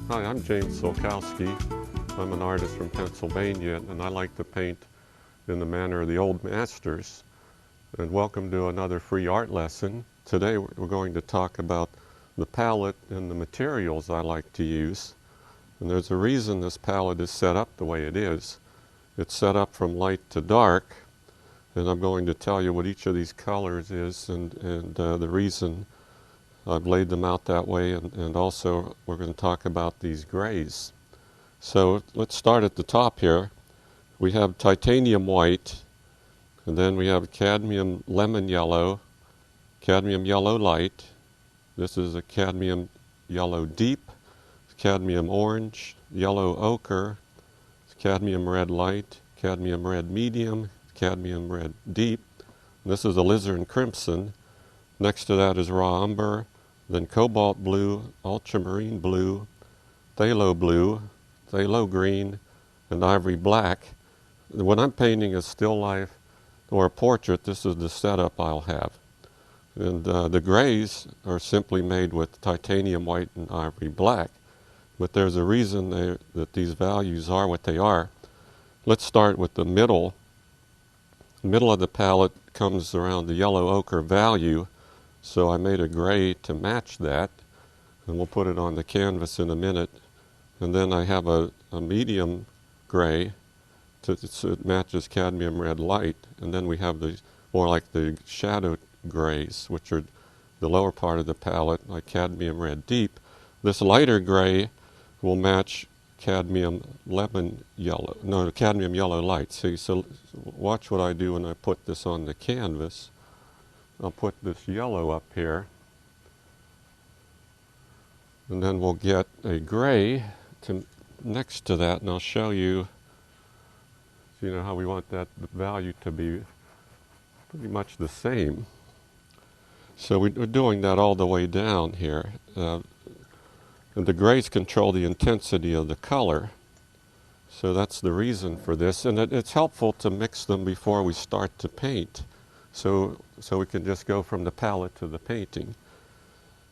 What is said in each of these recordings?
Hi, I'm James Sulkowski. I'm an artist from Pennsylvania, and I like to paint in the manner of the old masters. And welcome to another free art lesson. Today we're going to talk about the palette and the materials I like to use. And there's a reason this palette is set up the way it is. It's set up from light to dark, and I'm going to tell you what each of these colors is and the reason I've laid them out that way, and also we're going to talk about these grays. So let's start at the top here. We have titanium white, and then we have cadmium lemon yellow, cadmium yellow light. This is a cadmium yellow deep, cadmium orange, yellow ochre, cadmium red light, cadmium red medium, cadmium red deep. And this is alizarin crimson. Next to that is raw umber, then cobalt blue, ultramarine blue, phthalo blue, phthalo green, and ivory black. When I'm painting a still life or a portrait, this is the setup I'll have. And the grays are simply made with titanium white and ivory black. But there's a reason that these values are what they are. Let's start with the middle. The middle of the palette comes around the yellow ochre value, so I made a gray to match that, and we'll put it on the canvas in a minute. And then I have a medium gray so it matches cadmium red light, and then we have the more like the shadow grays, which are the lower part of the palette, like cadmium red deep. This lighter gray will match cadmium lemon yellow, no, cadmium yellow light. See, so watch what I do when I put this on the canvas. I'll put this yellow up here, and then we'll get a gray next to that, and I'll show you, how we want that value to be pretty much the same. So we're doing that all the way down here. And the grays control the intensity of the color. So that's the reason for this. And it's helpful to mix them before we start to paint. So we can just go from the palette to the painting.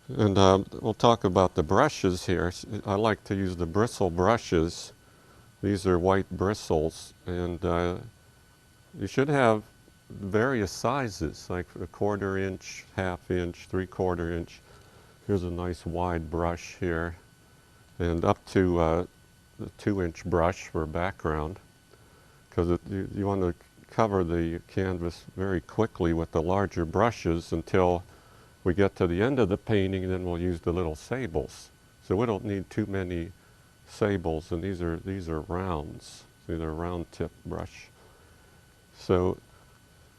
And we'll talk about the brushes here. I like to use the bristle brushes. These are white bristles, and you should have various sizes, like a 1/4 inch, 1/2 inch, 3/4 inch. Here's a nice wide brush here, and up to the 2-inch brush for background, because you want to cover the canvas very quickly with the larger brushes until we get to the end of the painting, and then we'll use the little sables. So we don't need too many sables, and these are rounds. See, they're a round tip brush. So,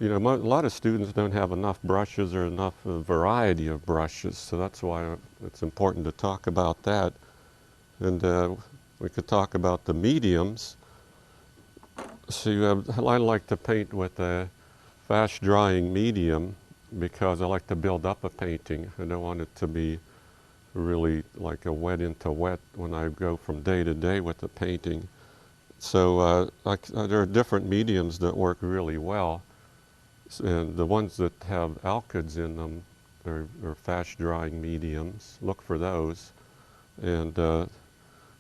a lot of students don't have enough brushes or enough variety of brushes, so that's why it's important to talk about that. And we could talk about the mediums. So I like to paint with a fast drying medium because I like to build up a painting. I don't want it to be really like a wet into wet when I go from day to day with the painting. So there are different mediums that work really well, and the ones that have alkyds in them are fast drying mediums. Look for those, and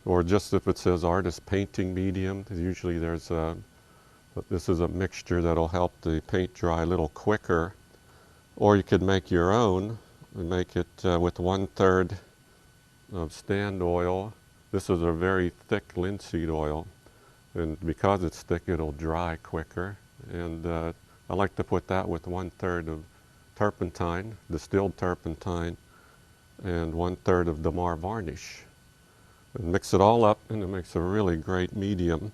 or just if it says artist painting medium, usually this is a mixture that'll help the paint dry a little quicker. Or you could make your own and make it with 1/3 of stand oil. This is a very thick linseed oil, and because it's thick, it'll dry quicker. And I like to put that with 1/3 of turpentine, distilled turpentine, and 1/3 of Damar varnish. And mix it all up, and it makes a really great medium.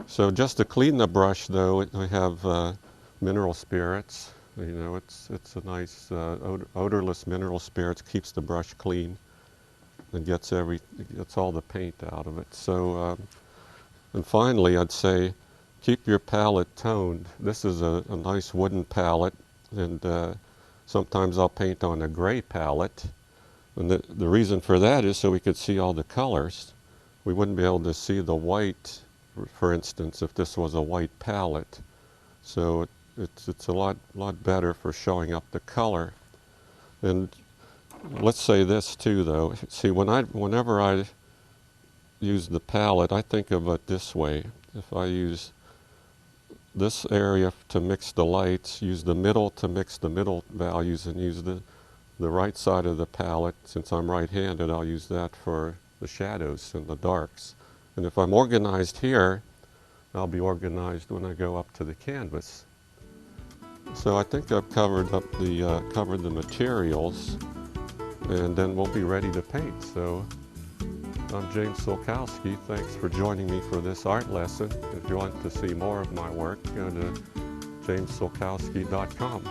So just to clean the brush, though, I have mineral spirits. It's a nice odorless mineral spirits, keeps the brush clean and gets all the paint out of it. So, and finally, I'd say keep your palette toned. This is a nice wooden palette, and sometimes I'll paint on a gray palette. And the reason for that is so we could see all the colors. We wouldn't be able to see the white, for instance, if this was a white palette. So it's a lot better for showing up the color. And let's say this too, though. See, whenever I use the palette, I think of it this way. If I use this area to mix the lights, use the middle to mix the middle values, and use the right side of the palette, since I'm right-handed, I'll use that for the shadows and the darks. And if I'm organized here, I'll be organized when I go up to the canvas. So I think I've covered the materials, and then we'll be ready to paint. So I'm James Sulkowski. Thanks for joining me for this art lesson. If you want to see more of my work, go to jamessulkowski.com.